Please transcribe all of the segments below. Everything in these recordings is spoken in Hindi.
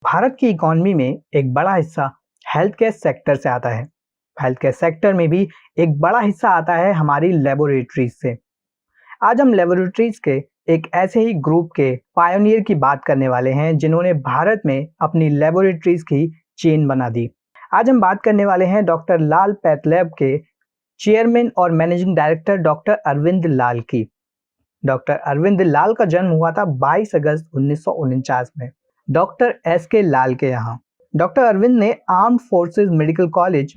भारत की इकोनॉमी में एक बड़ा हिस्सा हेल्थ केयर सेक्टर से आता है। हेल्थ केयर सेक्टर में भी एक बड़ा हिस्सा आता है हमारी लेबोरेटरीज से। आज हम लेबोरेटरीज के एक ऐसे ही ग्रुप के पायोनियर की बात करने वाले हैं जिन्होंने भारत में अपनी लेबोरेटरीज की चेन बना दी। आज हम बात करने वाले हैं डॉक्टर लाल पैथलैब के चेयरमैन और मैनेजिंग डायरेक्टर डॉक्टर अरविंद लाल की। डॉक्टर अरविंद लाल का जन्म हुआ था 22 अगस्त 1949 में डॉक्टर एस के लाल के यहाँ। डॉक्टर अरविंद ने armed forces medical college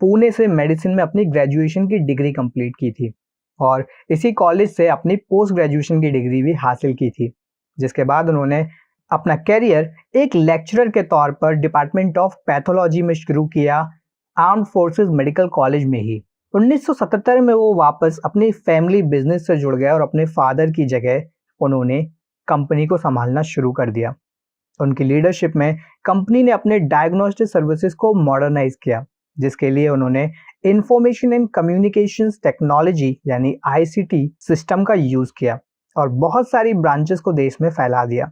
Pune से मेडिसिन में अपनी ग्रेजुएशन की डिग्री कंप्लीट की थी और इसी कॉलेज से अपनी पोस्ट ग्रेजुएशन की डिग्री भी हासिल की थी, जिसके बाद उन्होंने अपना कैरियर एक लेक्चरर के तौर पर डिपार्टमेंट ऑफ पैथोलॉजी में शुरू किया, आर्म्ड फोर्सेस मेडिकल कॉलेज में ही। 1977 में वो वापस अपनी फैमिली बिजनेस से जुड़ गए और अपने फादर की जगह उन्होंने कंपनी को संभालना शुरू कर दिया। उनकी लीडरशिप में कंपनी ने अपने डायग्नोस्टिक सर्विसेज को मॉडर्नाइज किया, जिसके लिए उन्होंने इंफॉर्मेशन एंड कम्युनिकेशंस टेक्नोलॉजी यानी आईसीटी सिस्टम का यूज किया और बहुत सारी ब्रांचेस को देश में फैला दिया।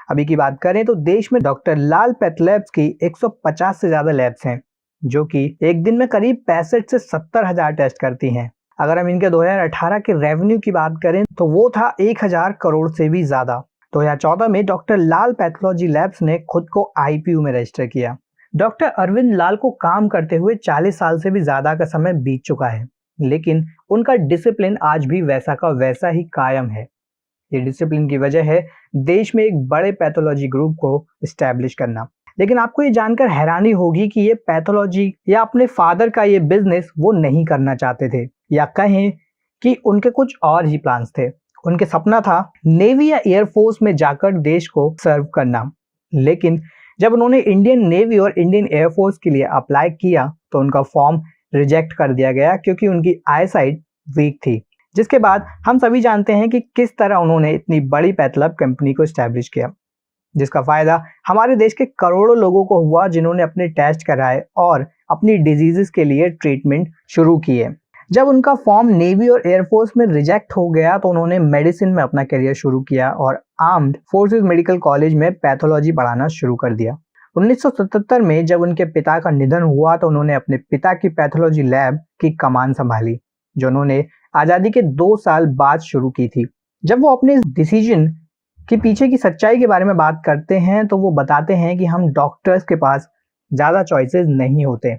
अभी की बात करें तो देश में डॉक्टर लाल पैथलैब्स की 150 से ज्यादा लैब्स हैं, जो कि एक दिन में करीब 65 से 70 हजार टेस्ट करती हैं। अगर हम इनके 2018 के रेवेन्यू की बात करें तो वो था 1000 करोड़ से भी ज्यादा। 2014 में डॉक्टर लाल पैथोलॉजी लैब्स ने खुद को आईपीयू में रजिस्टर किया। डॉक्टर अरविंद लाल को काम करते हुए 40 साल से भी ज्यादा का समय बीत चुका है, लेकिन उनका डिसिप्लिन आज भी वैसा का वैसा ही कायम है। ये डिसिप्लिन की वजह है देश में एक बड़े पैथोलॉजी ग्रुप को एस्टैब्लिश करना। लेकिन आपको ये जानकर हैरानी होगी कि ये पैथोलॉजी या अपने फादर का ये बिजनेस वो नहीं करना चाहते थे, या कहें कि उनके कुछ और ही प्लान्स थे। उनके सपना था नेवी या एयरफोर्स में जाकर देश को सर्व करना, लेकिन जब उन्होंने इंडियन नेवी और इंडियन एयरफोर्स के लिए अप्लाई किया तो उनका फॉर्म रिजेक्ट कर दिया गया क्योंकि उनकी आईसाइट वीक थी। जिसके बाद हम सभी जानते हैं कि किस तरह उन्होंने इतनी बड़ी पैथलैब कंपनी को एस्टैब्लिश किया, जिसका फायदा हमारे देश के करोड़ों लोगों को हुआ जिन्होंने अपने टेस्ट कराए और अपनी डिजीजेस के लिए ट्रीटमेंट शुरू किए। जब उनका फॉर्म नेवी और एयरफोर्स में रिजेक्ट हो गया तो उन्होंने मेडिसिन में अपना करियर शुरू किया और आर्म्ड फोर्सेस मेडिकल कॉलेज में पैथोलॉजी पढ़ाना शुरू कर दिया। 1977 में जब उनके पिता का निधन हुआ तो उन्होंने अपने पिता की पैथोलॉजी लैब की कमान संभाली, जो उन्होंने आजादी के 2 साल बाद शुरू की थी। जब वो अपने डिसीजन के पीछे की सच्चाई के बारे में बात करते हैं तो वो बताते हैं कि हम डॉक्टर्स के पास ज़्यादा चॉइसेस नहीं होते।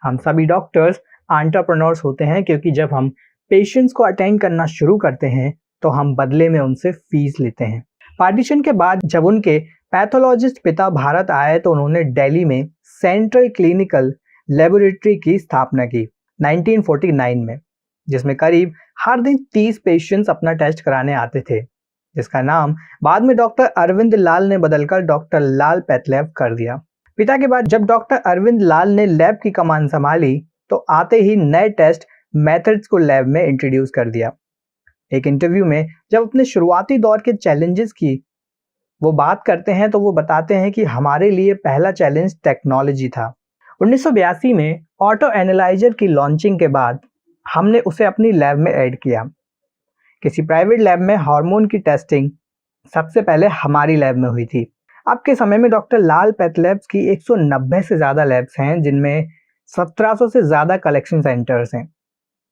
हम सभी डॉक्टर्स एंटरप्रेन्योर्स होते हैं, क्योंकि जब हम पेशेंट्स को अटेंड करना शुरू करते हैं तो हम बदले में उनसे फीस लेते हैं। पार्टीशन के बाद जब उनके पैथोलॉजिस्ट पिता भारत आए तो उन्होंने दिल्ली में सेंट्रल क्लिनिकल लेबोरेटरी की स्थापना की 1949 में, जिसमें करीब हर दिन 30 पेशेंट्स अपना टेस्ट कराने आते थे, जिसका नाम बाद में डॉक्टर अरविंद लाल ने बदलकर डॉक्टर लाल पैथलैब कर दिया। पिता के बाद जब डॉक्टर अरविंद लाल ने लैब की कमान संभाली तो आते ही नए टेस्ट मेथड्स को लैब में इंट्रोड्यूस कर दिया। एक इंटरव्यू में जब अपने शुरुआती दौर के चैलेंजेस की वो बात करते हैं तो वो बताते हैं कि हमारे लिए पहला चैलेंज टेक्नोलॉजी था। 1982 में ऑटो एनालाइजर की लॉन्चिंग के बाद हमने उसे अपनी लैब में ऐड किया। किसी प्राइवेट लैब में हार्मोन की टेस्टिंग सबसे पहले हमारी लैब में हुई थी। अब के समय में डॉक्टर लाल पैथलैब्स की 190 से ज़्यादा लैब्स हैं, जिनमें 1700 से ज़्यादा कलेक्शन सेंटर्स हैं।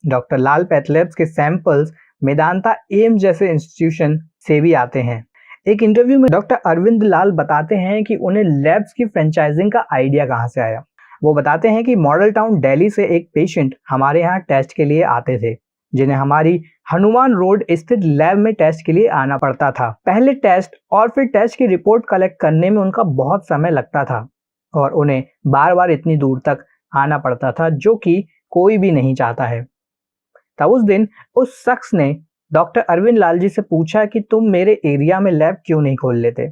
डॉक्टर लाल पैथलैब्स के सैंपल्स मेदांता एम्स जैसे इंस्टीट्यूशन से भी आते हैं। एक इंटरव्यू में डॉक्टर अरविंद लाल बताते हैं कि उन्हें लैब्स की फ्रेंचाइजिंग का आइडिया कहाँ से आया। वो बताते हैं कि मॉडल टाउन दिल्ली से एक पेशेंट हमारे यहाँ टेस्ट के लिए आते थे, जिन्हें हमारी हनुमान रोड स्थित लैब में टेस्ट के लिए आना पड़ता था। पहले टेस्ट और फिर टेस्ट की रिपोर्ट कलेक्ट करने में उनका बहुत समय लगता था और उन्हें बार बार इतनी दूर तक आना पड़ता था, जो कि कोई भी नहीं चाहता है। तब उस दिन उस शख्स ने डॉक्टर अरविंद लाल जी से पूछा कि तुम मेरे एरिया में लैब क्यों नहीं खोल लेते।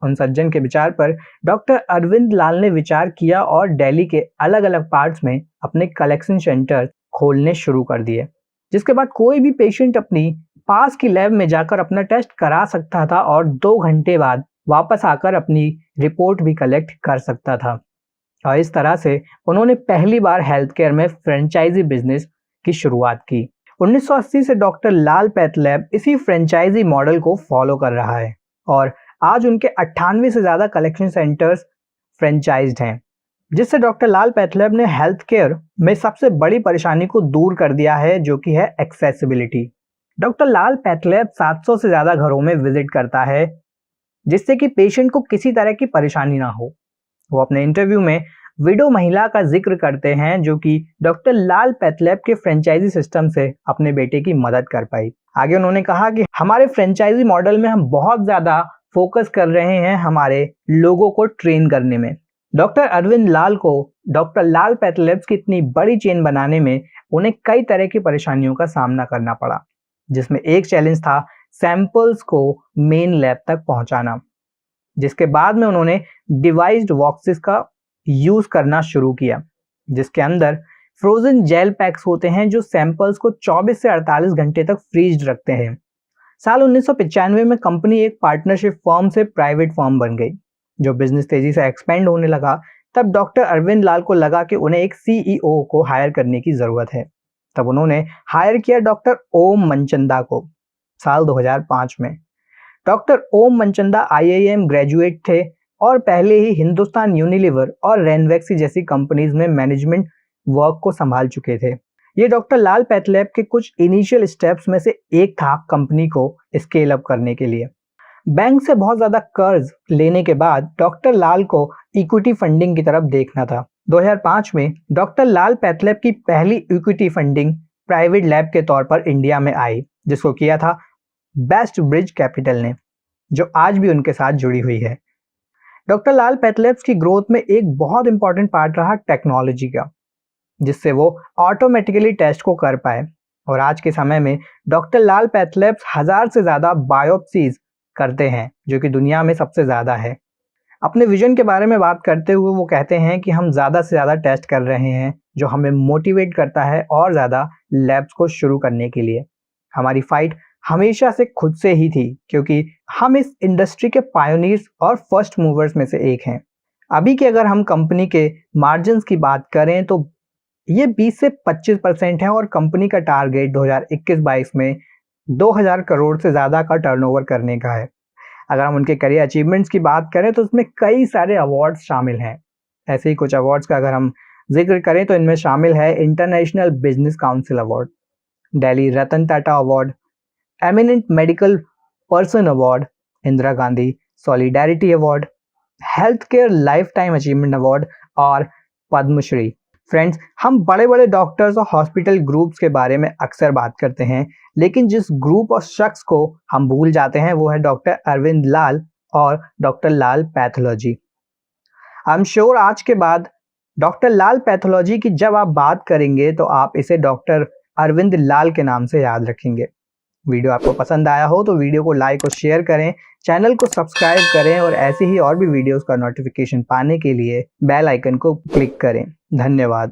उन सज्जन के विचार पर डॉक्टर अरविंद लाल ने विचार किया और दिल्ली के अलग अलग पार्ट्स में अपने कलेक्शन सेंटर खोलने शुरू कर दिए, जिसके बाद कोई भी पेशेंट अपनी पास की लैब में जाकर अपना टेस्ट करा सकता था और 2 घंटे बाद वापस आकर अपनी रिपोर्ट भी कलेक्ट कर सकता था। और इस तरह से उन्होंने पहली बार हेल्थ केयर में फ्रेंचाइजी बिजनेस की शुरुआत की। 1980 से डॉक्टर लाल पैथलैब इसी फ्रेंचाइजी मॉडल को फॉलो कर रहा है और आज उनके 98 से ज़्यादा कलेक्शन सेंटर्स फ्रेंचाइज्ड हैं, जिससे डॉक्टर लाल पैथलैब ने हेल्थ केयर में सबसे बड़ी परेशानी को दूर कर दिया है, जो कि है एक्सेसिबिलिटी। डॉक्टर लाल पैथलैब 700 से ज़्यादा घरों में विजिट करता है, जिससे कि पेशेंट को किसी तरह की परेशानी ना हो। वो अपने इंटरव्यू में विडो महिला का जिक्र करते हैं, जो कि डॉक्टर लाल पैथलैब के फ्रेंचाइजी सिस्टम से अपने बेटे की मदद कर पाई। आगे उन्होंने कहा कि हमारे फ्रेंचाइजी मॉडल में हम बहुत ज़्यादा फोकस कर रहे हैं हमारे लोगों को ट्रेन करने में। डॉक्टर अरविंद लाल को डॉक्टर लाल पैथलैब्स की इतनी बड़ी चेन बनाने में उन्हें कई तरह की परेशानियों का सामना करना पड़ा, जिसमें एक चैलेंज था सैंपल्स को मेन लैब तक पहुंचाना, जिसके बाद में उन्होंने डिवाइस्ड बॉक्सेस का यूज करना शुरू किया, जिसके अंदर फ्रोजन जेल पैक्स होते हैं जो सैंपल्स को 24 से 48 घंटे तक फ्रीज रखते हैं। साल 1995 में कंपनी एक पार्टनरशिप फर्म से प्राइवेट फर्म बन गई। जो बिजनेस तेजी से एक्सपेंड होने लगा, तब डॉक्टर अरविंद लाल को लगा कि उन्हें एक सीईओ को हायर करने की जरूरत है। तब उन्होंने हायर किया डॉक्टर ओम मनचंदा को साल 2005 में। डॉक्टर ओम मनचंदा IIM ग्रेजुएट थे और पहले ही हिंदुस्तान यूनिलीवर और रेनवेक्सी जैसी कंपनीज में मैनेजमेंट वर्क को संभाल चुके थे। ये डॉक्टर लाल पैथलैब के कुछ इनिशियल स्टेप्स में से एक था कंपनी को स्केल अप करने के लिए। बैंक से बहुत ज़्यादा कर्ज लेने के बाद डॉक्टर लाल को इक्विटी फंडिंग की तरफ देखना था। 2005 में डॉक्टर लाल पैथलैब की पहली इक्विटी फंडिंग प्राइवेट लैब के तौर पर इंडिया में आई, जिसको किया था बेस्ट ब्रिज कैपिटल ने, जो आज भी उनके साथ जुड़ी हुई है। डॉक्टर लाल पैथलैब्स की ग्रोथ में एक बहुत इंपॉर्टेंट पार्ट रहा टेक्नोलॉजी का, जिससे वो ऑटोमेटिकली टेस्ट को कर पाए। और आज के समय में डॉक्टर लाल पैथलैब्स 1000 से ज़्यादा बायोप्सीज करते हैं, जो कि दुनिया में सबसे ज़्यादा है। अपने विजन के बारे में बात करते हुए वो कहते हैं कि हम ज़्यादा से ज़्यादा टेस्ट कर रहे हैं, जो हमें मोटिवेट करता है और ज़्यादा लैब्स को शुरू करने के लिए। हमारी फाइट हमेशा से खुद से ही थी, क्योंकि हम इस इंडस्ट्री के पायोनियर्स और फर्स्ट मूवर्स में से एक हैं। अभी के अगर हम कंपनी के मार्जिन्स की बात करें तो ये 20 से 25% है और कंपनी का टारगेट 2021-22 में 2000 करोड़ से ज़्यादा का टर्नओवर करने का है। अगर हम उनके करियर अचीवमेंट्स की बात करें तो उसमें कई सारे अवार्ड्स शामिल हैं। ऐसे ही कुछ अवार्ड्स का अगर हम जिक्र करें तो इनमें शामिल है international business council award, Delhi Ratan Tata award, eminent medical person award, Indira Gandhi solidarity award, health care life time achievement award और पद्मश्री। फ्रेंड्स, हम बड़े बड़े डॉक्टर्स और हॉस्पिटल ग्रुप्स के बारे में अक्सर बात करते हैं, लेकिन जिस ग्रुप और शख्स को हम भूल जाते हैं वो है डॉक्टर अरविंद लाल और doctor Lal pathology. I am sure आज के बाद डॉक्टर लाल पैथोलॉजी की जब आप बात करेंगे तो आप इसे डॉक्टर अरविंद लाल के नाम से याद रखेंगे। वीडियो आपको पसंद आया हो तो वीडियो को लाइक और शेयर करें, चैनल को सब्सक्राइब करें और ऐसे ही और भी वीडियोस का नोटिफिकेशन पाने के लिए बेल आइकन को क्लिक करें। धन्यवाद।